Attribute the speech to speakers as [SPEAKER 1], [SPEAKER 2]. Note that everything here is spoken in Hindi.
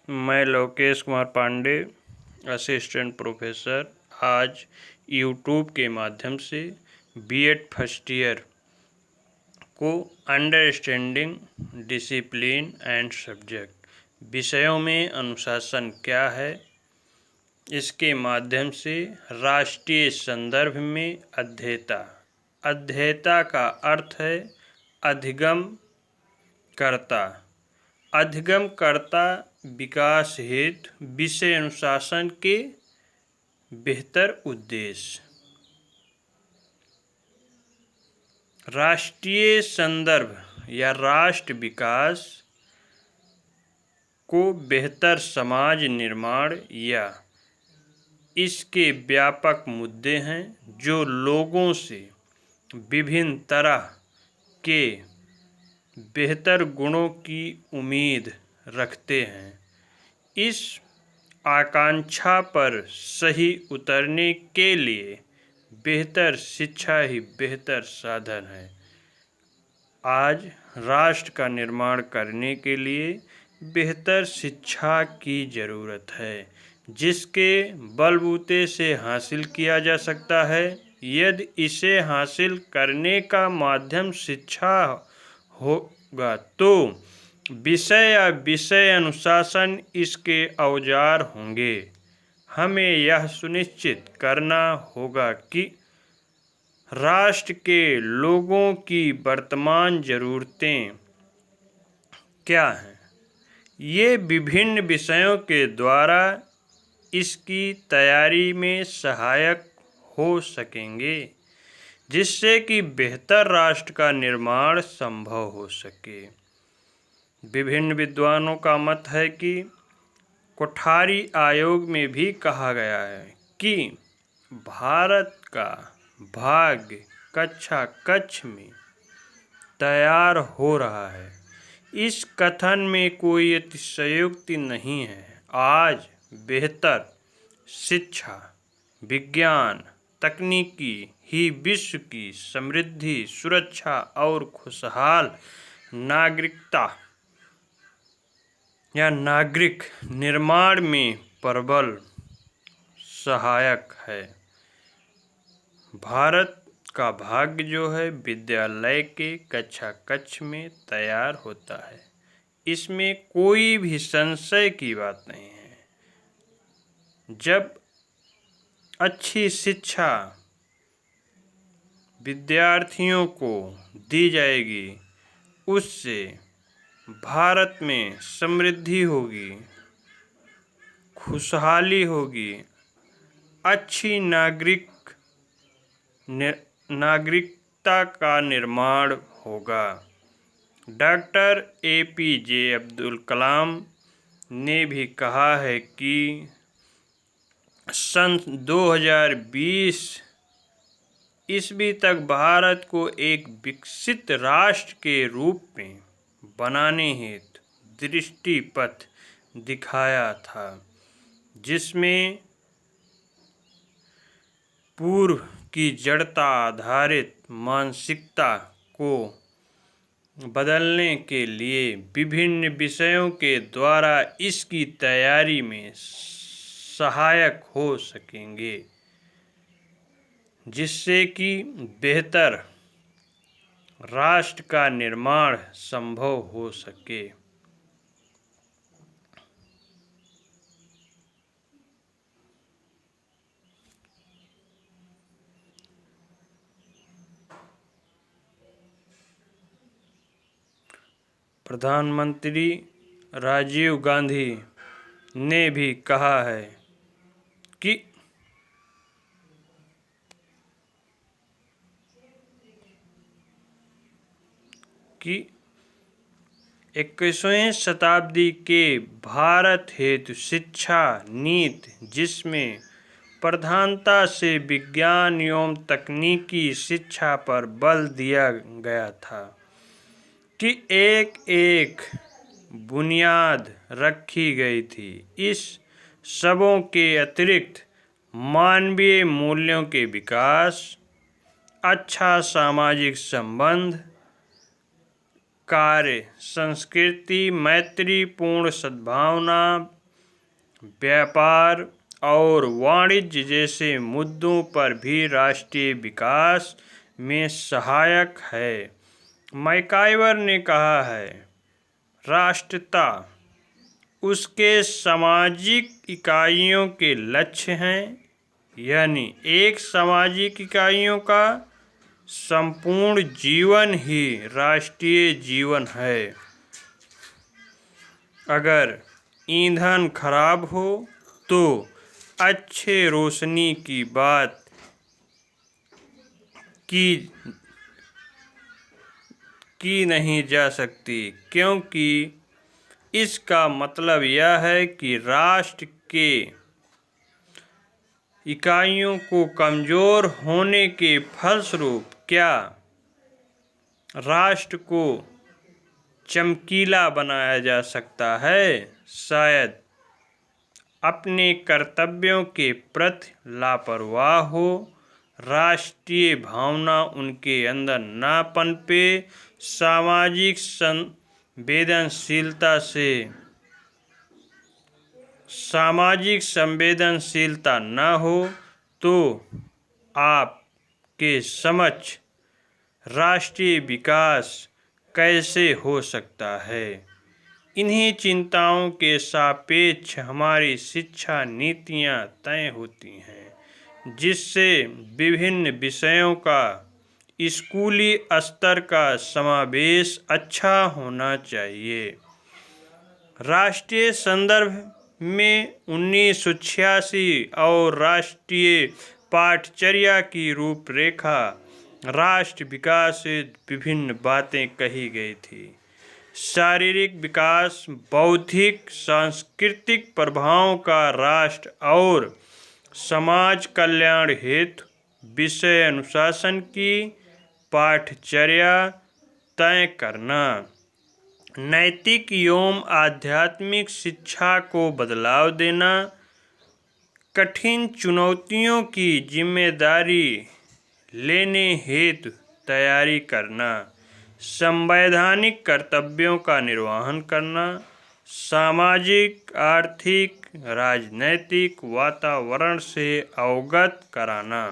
[SPEAKER 1] मैं लोकेश कुमार पांडे, असिस्टेंट प्रोफेसर, आज यूट्यूब के माध्यम से बीएड फर्स्ट ईयर को अंडरस्टैंडिंग डिसिप्लिन एंड सब्जेक्ट विषयों में अनुशासन क्या है, इसके माध्यम से राष्ट्रीय संदर्भ में अध्येता का अर्थ है अधिगम कर्ता। अधिगम कर्ता विकास हेतु विषय अनुशासन के बेहतर उद्देश्य। राष्ट्रीय संदर्भ या राष्ट्र विकास को बेहतर समाज निर्माण या इसके व्यापक मुद्दे हैं जो लोगों से विभिन्न तरह के बेहतर गुणों की उम्मीद रखते हैं। इस आकांक्षा पर सही उतरने के लिए बेहतर शिक्षा ही बेहतर साधन है। आज राष्ट्र का निर्माण करने के लिए बेहतर शिक्षा की ज़रूरत है, जिसके बलबूते से हासिल किया जा सकता है। यदि इसे हासिल करने का माध्यम शिक्षा होगा तो विषय या विषय अनुशासन इसके औजार होंगे। हमें यह सुनिश्चित करना होगा कि राष्ट्र के लोगों की वर्तमान ज़रूरतें क्या हैं। ये विभिन्न विषयों के द्वारा इसकी तैयारी में सहायक हो सकेंगे, जिससे कि बेहतर राष्ट्र का निर्माण संभव हो सके। विभिन्न विद्वानों का मत है कि कोठारी आयोग में भी कहा गया है कि भारत का भाग्य कक्षा कक्ष में तैयार हो रहा है। इस कथन में कोई अतिशयोक्ति नहीं है। आज बेहतर शिक्षा, विज्ञान, तकनीकी ही विश्व की समृद्धि, सुरक्षा और खुशहाल नागरिकता या नागरिक निर्माण में प्रबल सहायक है। भारत का भाग्य जो है विद्यालय के कक्षा कक्ष में तैयार होता है, इसमें कोई भी संशय की बात नहीं है। जब अच्छी शिक्षा विद्यार्थियों को दी जाएगी, उससे भारत में समृद्धि होगी, खुशहाली होगी, अच्छी नागरिकता का निर्माण होगा। डॉक्टर APJ अब्दुल कलाम ने भी कहा है कि सन 2020 ईस्वी तक भारत को एक विकसित राष्ट्र के रूप में बनाने हेतु दृष्टिपथ दिखाया था, जिसमें पूर्व की जड़ता आधारित मानसिकता को बदलने के लिए विभिन्न विषयों के द्वारा इसकी तैयारी में सहायक हो सकेंगे, जिससे कि बेहतर राष्ट्र का निर्माण संभव हो सके। प्रधानमंत्री राजीव गांधी ने भी कहा है कि कि 21वीं शताब्दी के भारत हेतु शिक्षा नीति, जिसमें प्रधानता से विज्ञान एवं तकनीकी शिक्षा पर बल दिया गया था, कि एक एक बुनियाद रखी गई थी। इस सबों के अतिरिक्त मानवीय मूल्यों के विकास, अच्छा सामाजिक संबंध, कार्य संस्कृति, मैत्रीपूर्ण सद्भावना, व्यापार और वाणिज्य जैसे मुद्दों पर भी राष्ट्रीय विकास में सहायक है। मैकाइवर ने कहा है, राष्ट्रीयता उसके सामाजिक इकाइयों के लक्ष्य हैं, यानी एक सामाजिक इकाइयों का संपूर्ण जीवन ही राष्ट्रीय जीवन है। अगर ईंधन खराब हो तो अच्छे रोशनी की बात की नहीं जा सकती, क्योंकि इसका मतलब यह है कि राष्ट्र के इकाइयों को कमजोर होने के फलस्वरूप क्या राष्ट्र को चमकीला बनाया जा सकता है? शायद अपने कर्तव्यों के प्रति लापरवाह हो, राष्ट्रीय भावना उनके अंदर ना पनपे, सामाजिक संवेदनशीलता न हो, तो आपके समक्ष राष्ट्रीय विकास कैसे हो सकता है? इन्हीं चिंताओं के सापेक्ष हमारी शिक्षा नीतियाँ तय होती हैं, जिससे विभिन्न विषयों का स्कूली स्तर का समावेश अच्छा होना चाहिए। राष्ट्रीय संदर्भ में 1986 और राष्ट्रीय पाठ्यचर्या की रूपरेखा राष्ट्र विकास से विभिन्न बातें कही गई थी। शारीरिक विकास, बौद्धिक सांस्कृतिक प्रभावों का राष्ट्र और समाज कल्याण हेतु विषय अनुशासन की पाठ्यचर्या तय करना, नैतिक एवं आध्यात्मिक शिक्षा को बदलाव देना, कठिन चुनौतियों की जिम्मेदारी लेने हेतु तैयारी करना, संवैधानिक कर्तव्यों का निर्वहन करना, सामाजिक, आर्थिक, राजनैतिक वातावरण से अवगत कराना।